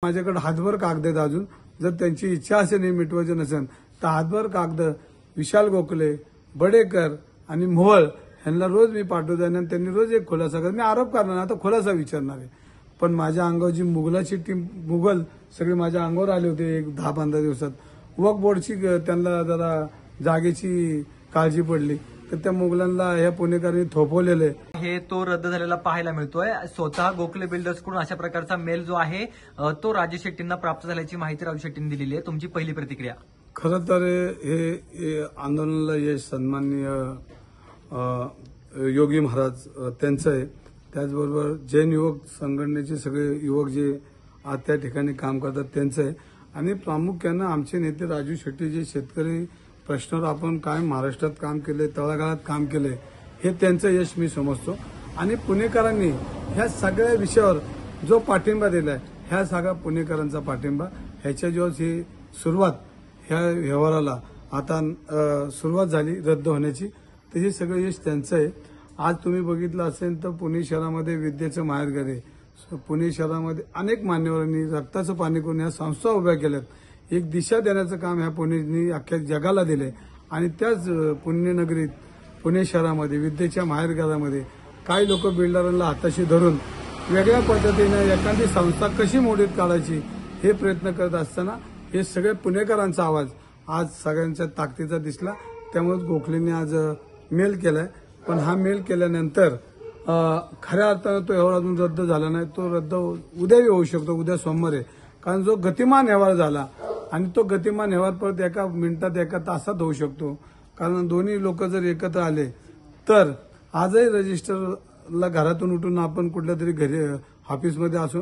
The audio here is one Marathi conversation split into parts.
माझ्याकडे हातभर कागद आहेत अजून. जर त्यांची इच्छा असेल हे मिटवायचं नसेल तर हातभर कागद विशाल गोखले, बडेकर आणि मोहोळ यांना रोज मी पाठवतो आणि त्यांनी रोज एक खुलासा करणार. मी आरोप करणार आता खुलासा विचारणार आहे. पण माझ्या अंगावर जी मुघलाची टीम मुघल सगळे माझ्या अंगावर आले होते एक 10-15 दिवसात. वक्फ बोर्डची त्यांना जरा जागेची काळजी पडली तर त्या मुघलांना ह्या पुणेकरांनी थोपवलेले हे तो रद्द झालेला पाहायला मिळतोय. स्वतः गोखले बिल्डर्सकडून अशा प्रकारचा मेल जो आहे तो राजू शेट्टींना प्राप्त झाल्याची माहिती राजू शेट्टींनी दिलेली आहे. तुमची पहिली प्रतिक्रिया? खरं तर हे आंदोलनाला यश सन्माननीय योगी महाराज त्यांचं आहे. त्याचबरोबर जैन युवक संघटनेचे सगळे युवक जे आज त्या ठिकाणी काम करतात त्यांचं आहे. आणि प्रामुख्यानं आमचे नेते राजू शेट्टी जे शेतकरी प्रश्नावर आपण काय महाराष्ट्रात काम केले, तळागाळात काम केले, हे त्यांचं यश मी समजतो. आणि पुणेकरांनी ह्या सगळ्या विषयावर जो पाठिंबा दिलाय ह्या सगळ्या पुणेकरांचा पाठिंबा ह्याच्या दिवस ही सुरुवात ह्या व्यवहाराला आता सुरुवात झाली रद्द होण्याची तर हे सगळं यश त्यांचं आहे. आज तुम्ही बघितलं असेल तर पुणे शहरामध्ये विद्येचं माहेरघर आहे. पुणे शहरामध्ये अनेक मान्यवरांनी रक्ताचं पाणी करून ह्या संस्था उभ्या केल्यात. एक दिशा देण्याचं काम ह्या पुणेनी अख्ख्या जगाला दिले. आणि त्याच पुण्यनगरीत पुणे शहरामध्ये विद्येच्या माहेरघरामध्ये काही लोक बिल्डरांना हाताशी धरून वेगळ्या पद्धतीने एखादी संस्था कशी मोडीत काढायची हे प्रयत्न करत असताना हे सगळे पुणेकरांचा आवाज आज सगळ्यांच्या ताकदीचा दिसला. त्यामुळे गोखलेंनी आज मेल केलाय. पण हा मेल केल्यानंतर खऱ्या अर्थानं तो व्यवहार अजून रद्द झाला नाही. तो रद्द उद्याही होऊ शकतो, उद्या सोमवार आहे. कारण जो गतिमान व्यवहार झाला आणि तो गतिमान व्यवहार परत एका मिनिटात एका तासात होऊ शकतो. कारण दोन्ही लोक जर एकत्र आले तर आजही रजिस्टरला घरातून उठून आपण कुठल्या तरी घरी ऑफिसमध्ये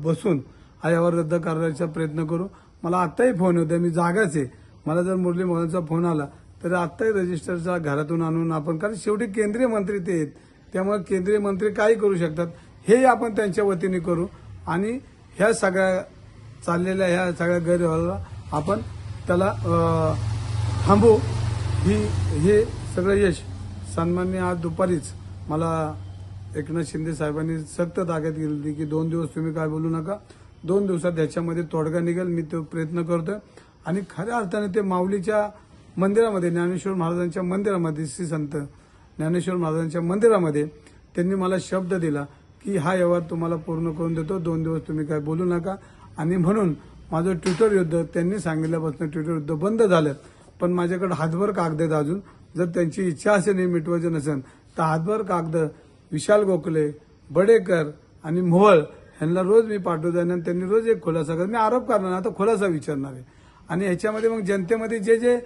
बसून हा व्यवहार रद्द करण्याचा प्रयत्न करू. मला आत्ताही फोन होते, मी जागाच आहे. मला जर मुरली मोहनचा फोन आला तर आत्ताही रजिस्टरचा घरातून आणून आपण, कारण शेवटी केंद्रीय मंत्री ते आहेत, त्यामुळे केंद्रीय मंत्री काही करू शकतात. हे आपण त्यांच्या वतीने करू आणि ह्या सगळ्या चाललेल्या ह्या सगळ्या गैरव्यवहाराला आपण त्याला थांबवू. हे सगळं यश सन्माननीय आज दुपारीच मला एकनाथ शिंदे साहेबांनी सक्त ताकद दिली की 2 दिवस तुम्ही काय बोलू नका, 2 दिवसात ह्याच्यामध्ये तोडगा निघेल. मी तो प्रयत्न करतोय. आणि खऱ्या अर्थाने ते माऊलीच्या मंदिरामध्ये, ज्ञानेश्वर महाराजांच्या मंदिरामध्ये, श्री संत ज्ञानेश्वर महाराजांच्या मंदिरामध्ये त्यांनी मला शब्द दिला की हा व्यवहार तुम्हाला पूर्ण करून देतो, 2 दिवस तुम्ही काय बोलू नका. आणि म्हणून माझं ट्विटर युद्ध त्यांनी सांगितल्यापासून ट्विटर युद्ध बंद झालं. पण माझ्याकडे हातभर कागद आहेत अजून. जर त्यांची इच्छा असेल हे मिटवायचं नसेल तर हातभर कागद विशाल गोखले, बडेकर आणि मोहोळ यांना रोज मी पाठवतो आणि त्यांनी रोज एक खुलासा करणार. मी आरोप करणार आता खुलासा विचारणार आहे. आणि ह्याच्यामध्ये मग जनतेमध्ये जे जे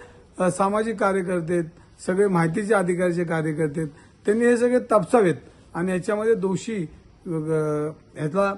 सामाजिक कार्यकर्ते आहेत, सगळे माहितीचे अधिकाराचे कार्यकर्ते आहेत, त्यांनी हे सगळे तपासावेत. आणि ह्याच्यामध्ये दोषी ह्याचा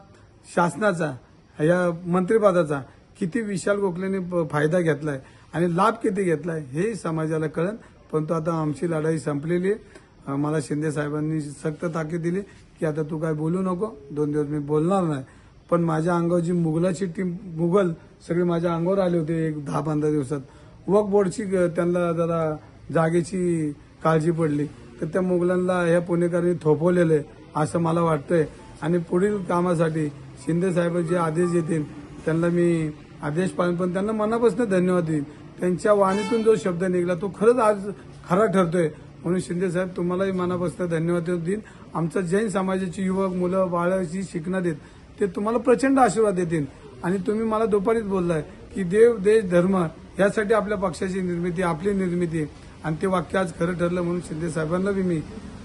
शासनाचा या मंत्रिपदाचा किती विशाल गोखलेने फायदा घेतलाय आणि लाभ किती घेतलाय हे समाजाला कळेल. परंतु आता आमची लढाई संपलेली आहे. मला शिंदे साहेबांनी सक्त ताकीद दिली की आता तू काय बोलू नको, 2 दिवस मी बोलणार नाही. पण माझ्या अंगावर जी मुघलाची टीम मुघल सगळे माझ्या अंगावर आले होते एक 10-15 दिवसात. वक्फ बोर्डची त्यांना जरा जागेची काळजी पडली तर त्या मुघलांना ह्या पुणेकरांनी थोपवलेले असं मला वाटतंय. आणि पुढील कामासाठी शिंदे साहेब जे आदेश देतील त्यांना मी आदेश पाळेन. पण त्यांना मनापासून धन्यवाद देईन. त्यांच्या वाणीतून जो शब्द निघाला तो खरंच आज खरा ठरतोय. म्हणून शिंदे साहेब तुम्हालाही मनापासून धन्यवाद देईन. आमच्या जैन समाजाची युवक मुलं बाळं जी शिकणार आहेत ते तुम्हाला प्रचंड आशीर्वाद देतील. आणि तुम्ही मला दुपारीच बोललाय की देव देश धर्म यासाठी आपल्या पक्षाची निर्मिती, आपली निर्मिती, आणि ते वाक्य आज खरं ठरलं. म्हणून शिंदे साहेबांना बी मी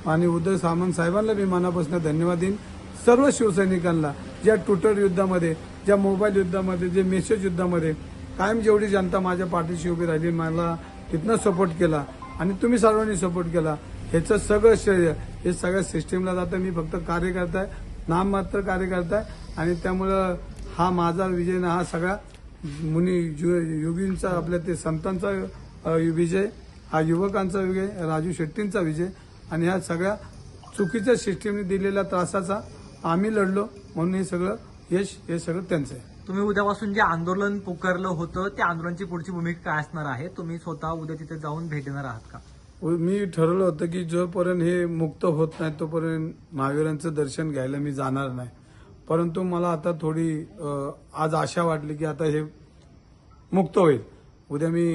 आणि उद्धव सामंत साहेबांना बी मनापासून धन्यवाद देईन. सर्व शिवसैनिकांना ज्या ट्विटर युद्धामध्ये, ज्या मोबाईल युद्धामध्ये, जे मेसेज युद्धामध्ये कायम जेवढी जनता माझ्या पाठीशी उभी राहिली, मला तिथनं सपोर्ट केला आणि तुम्ही सर्वांनी सपोर्ट केला, ह्याचं सगळं श्रेय हे सगळ्या सिस्टीमला जातं. मी फक्त कार्यकर्ता आहे, नाममात्र कार्यकर्ता आहे. आणि त्यामुळं हा माझा विजय ना, हा सगळा मुनी योगींचा, आपल्या ते संतांचा विजय, हा युवकांचा विजय, राजू शेट्टींचा विजय. आणि ह्या सगळ्या चुकीच्या सिस्टीमने दिलेल्या त्रासाचा आम्ही लढलो. म्हणून हे सगळं यश हे सगळं त्यांचं आहे. तुम्ही उद्यापासून जे आंदोलन पुकारलं होतं त्या आंदोलनाची पुढची भूमिका काय असणार आहे? तुम्ही स्वतः उद्या तिथे जाऊन भेट देणार आहात का? मी ठरवलं होतं की जोपर्यंत हे मुक्त होत नाही तोपर्यंत महावीरांचं दर्शन घ्यायला मी जाणार नाही. परंतु मला आता थोडी आज आशा वाटली की आता हे मुक्त होईल. उद्या मी